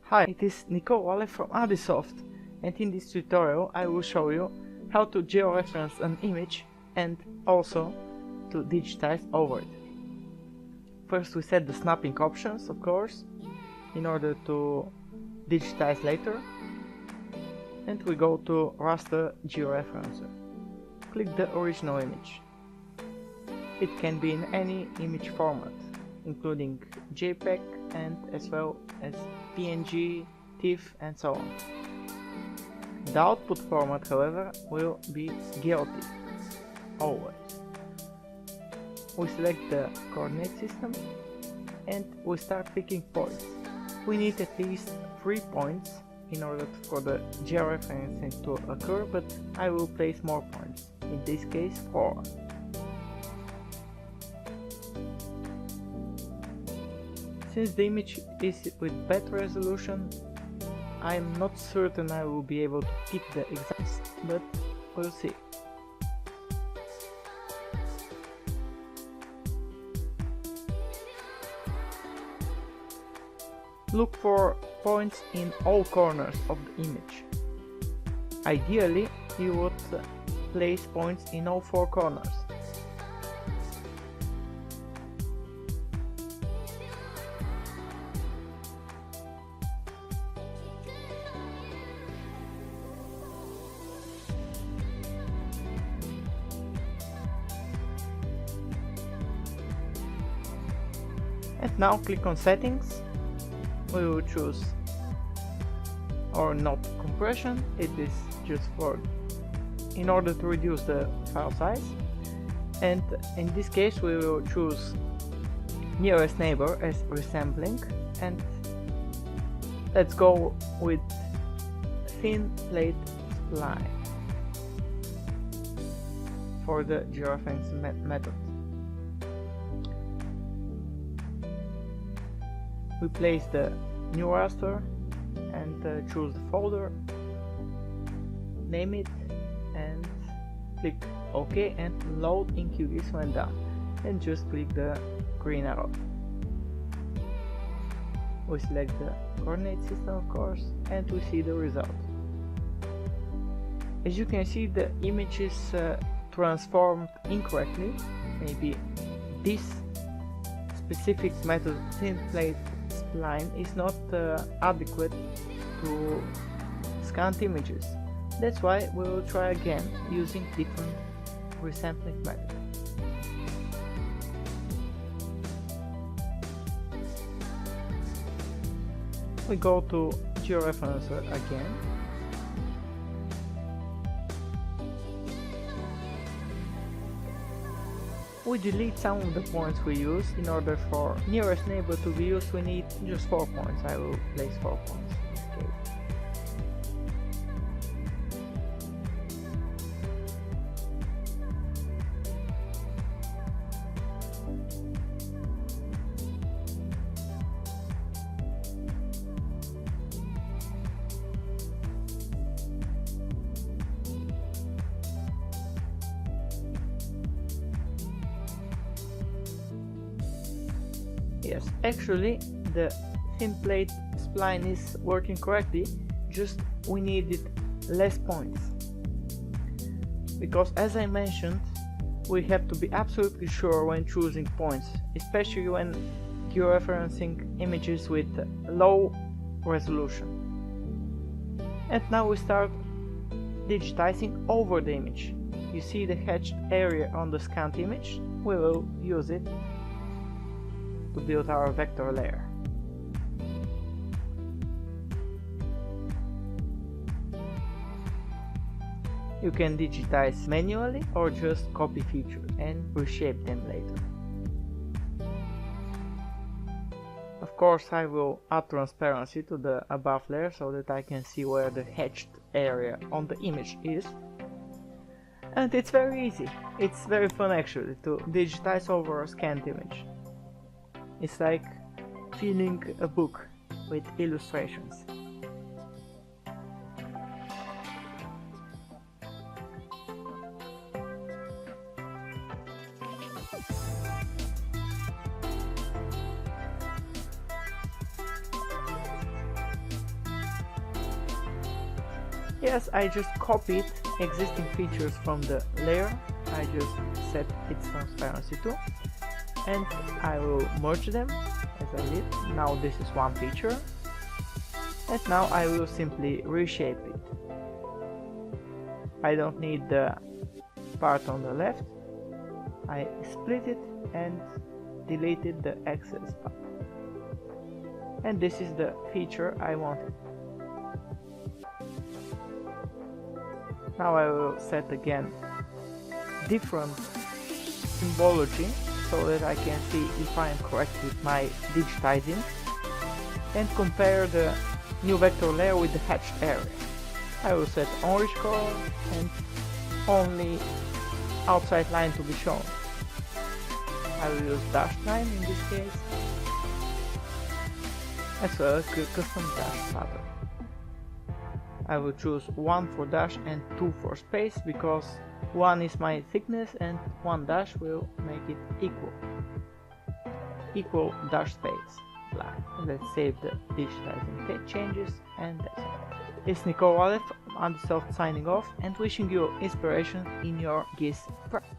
Hi, it is Lalev from Ubisoft, and in this tutorial I will show you how to georeference an image and also to digitize over it. First we set the snapping options, of course, in order to digitize later, and we go to raster Georeferencer. Click the original image. It can be in any image format, including JPEG and as well as PNG, TIFF and so on. The output format, however, will be GeoTIFF, always. We select the coordinate system and we start picking points. We need at least 3 points in order for the georeferencing to occur, but I will place more points, in this case 4. Since the image is with better resolution, I am not certain I will be able to pick the exact, but we'll see. Look for points in all corners of the image. Ideally, you would place points in all 4 corners. And now click on Settings. We will choose or not compression. It is just for in order to reduce the file size, and in this case we will choose nearest neighbor as resampling, and let's go with thin plate spline for the georeference method. We place the new raster and choose the folder, name it and click OK and load in QGIS when done, and just click the green arrow. We select the coordinate system, of course, and we see the result. As you can see, the image is transformed incorrectly. Maybe this specific method, thin plate spline, is not adequate to scanned images. That's why we will try again using different resampling method. We go to Georeferencer again. We delete some of the points we use. In order for nearest neighbor to be used, we need just 4 points. I will place 4 points. Okay. Yes, actually the thin plate spline is working correctly, just we needed less points. Because as I mentioned, we have to be absolutely sure when choosing points, especially when georeferencing images with low resolution. And now we start digitizing over the image. You see the hatched area on the scanned image? We will use it to build our vector layer. You can digitize manually or just copy features and reshape them later. Of course, I will add transparency to the above layer so that I can see where the hatched area on the image is. And it's very easy. It's very fun actually to digitize over a scanned image. It's like filling a book with illustrations. Yes, I just copied existing features from the layer. I just set its transparency to, and I will merge them as I did. Now this is one feature, and now I will simply reshape it. I don't need the part on the left. I split it and deleted the excess part. And this is the feature I wanted. Now I will set again different symbology so that I can see if I am correct with my digitizing, and compare the new vector layer with the hatched area. I will set orange color and only outside line to be shown. I will use dashed line in this case, as well as custom dash pattern. I will choose 1 for dash and 2 for space, because 1 is my thickness and 1 dash will make it equal dash space. Let's save the digitizing changes, and that's all. It's Lalev, I'm signing off and wishing you inspiration in your GIS practice.